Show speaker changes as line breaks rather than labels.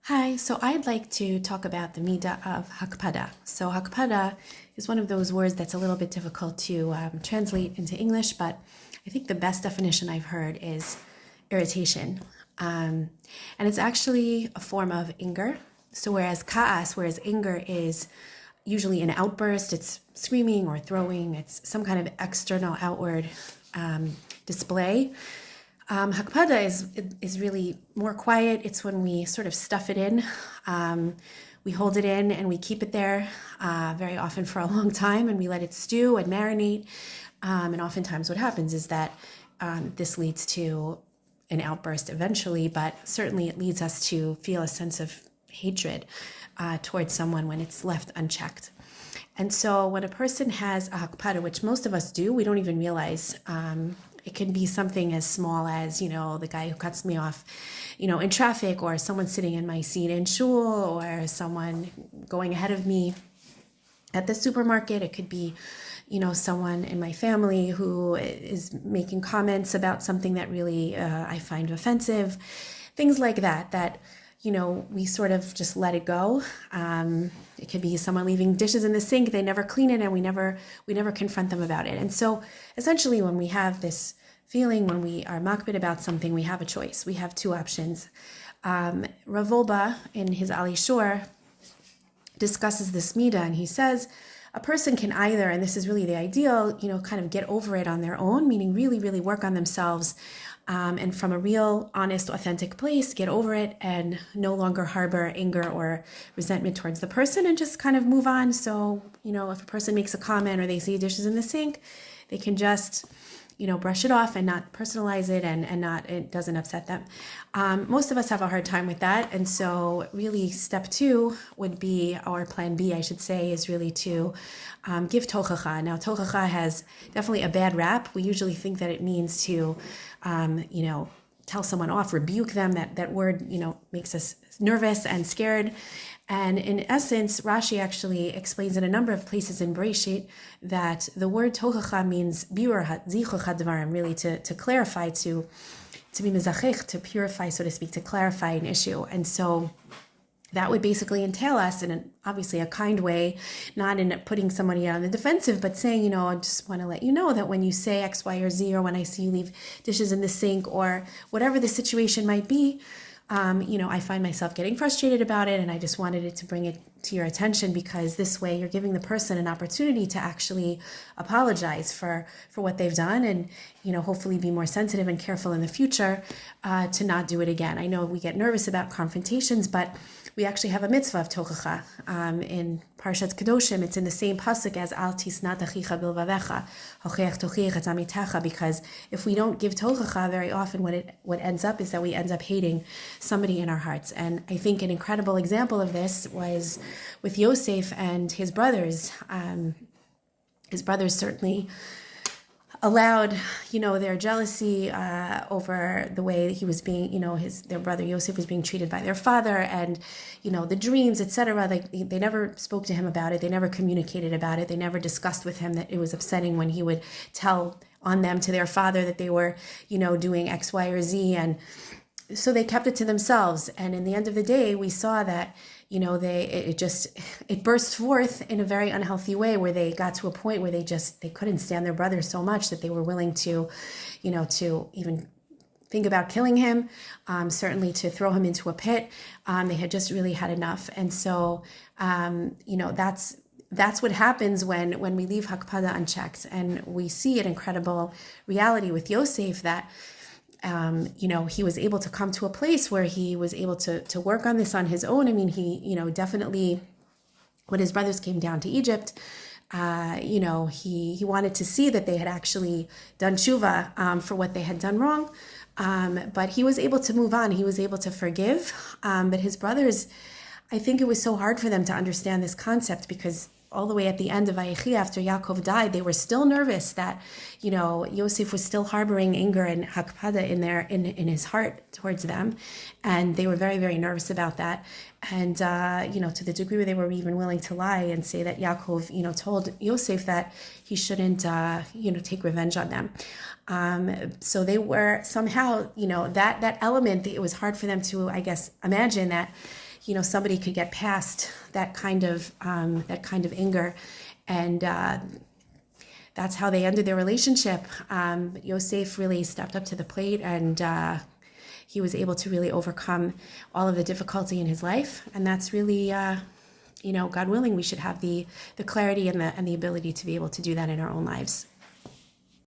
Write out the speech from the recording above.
Hi, so I'd like to talk about the midah of hakpada. So hakpada is one of those words that's a little bit difficult to translate into English, but I think the best definition I've heard is irritation. And it's actually a form of anger. So whereas anger is usually an outburst, it's screaming or throwing, it's some kind of external outward display. Hakpada is really more quiet. It's when we sort of stuff it in. We hold it in and we keep it there very often for a long time, and we let it stew and marinate. And oftentimes what happens is that this leads to an outburst eventually, but certainly it leads us to feel a sense of hatred towards someone when it's left unchecked. And so when a person has a hakpada, which most of us do, we don't even realize. It can be something as small as, the guy who cuts me off, in traffic, or someone sitting in my seat in shul, or someone going ahead of me at the supermarket. It could be, someone in my family who is making comments about something that really I find offensive. Things like that, we sort of just let it go. It could be someone leaving dishes in the sink, they never clean it, and we never confront them about it. And so essentially when we have this feeling, when we are makbid about something, we have a choice. We have two options. Rav Wolbe in his Ali Shor discusses this midah, and he says a person can either, and this is really the ideal, kind of get over it on their own, meaning really, really work on themselves, and from a real, honest, authentic place, get over it and no longer harbor anger or resentment towards the person and just kind of move on. So, if a person makes a comment or they see dishes in the sink, they can just, brush it off and not personalize it, and it doesn't upset them. Most of us have a hard time with that. And so really step two would be, or plan B, I should say, is really to give tochacha. Now, tochacha has definitely a bad rap. We usually think that it means to, tell someone off, rebuke them. That word, makes us nervous and scared. And in essence, Rashi actually explains in a number of places in Bereshit that the word tochacha means birur zichuch hadvarim, really to clarify, to be mezachich, to purify, so to speak, to clarify an issue. And so that would basically entail us in obviously a kind way, not in putting somebody on the defensive, but saying, I just want to let you know that when you say X, Y, or Z, or when I see you leave dishes in the sink, or whatever the situation might be, I find myself getting frustrated about it, and I just wanted it to bring it to your attention, because this way you're giving the person an opportunity to actually apologize for what they've done, and hopefully be more sensitive and careful in the future to not do it again. I know we get nervous about confrontations, but we actually have a mitzvah of tochacha in Parshat Kedoshim. It's in the same pasuk as Al tisnat achicha bilvavecha, hocheach tochiach et amitecha, because if we don't give tochacha, very often what ends up is that we end up hating somebody in our hearts. And I think an incredible example of this was with Yosef and his brothers. His brothers certainly allowed, their jealousy over the way that he was being, their brother Yosef was being treated by their father, and, the dreams, etc. They never spoke to him about it. They never communicated about it. They never discussed with him that it was upsetting when he would tell on them to their father that they were, doing X, Y, or Z. And so they kept it to themselves. And in the end of the day, we saw that, it burst forth in a very unhealthy way, where they got to a point where they couldn't stand their brother so much that they were willing to, to even think about killing him, certainly to throw him into a pit. They had just really had enough. And so, that's what happens when we leave hakpada unchecked. And we see an incredible reality with Yosef that he was able to come to a place where he was able to work on this on his own. I mean, he, definitely, when his brothers came down to Egypt, he wanted to see that they had actually done tshuva for what they had done wrong. But he was able to move on. He was able to forgive. But his brothers, I think it was so hard for them to understand this concept, because all the way at the end of Vayechi, after Yaakov died, they were still nervous that, Yosef was still harboring anger and hakpada in his heart towards them. And they were very, very nervous about that. And, to the degree where they were even willing to lie and say that Yaakov, told Yosef that he shouldn't, take revenge on them. So they were somehow, that element, it was hard for them to, I guess, imagine that, somebody could get past that kind of anger, and that's how they ended their relationship. Yosef really stepped up to the plate, and he was able to really overcome all of the difficulty in his life. And that's really, God willing, we should have the clarity and the ability to be able to do that in our own lives.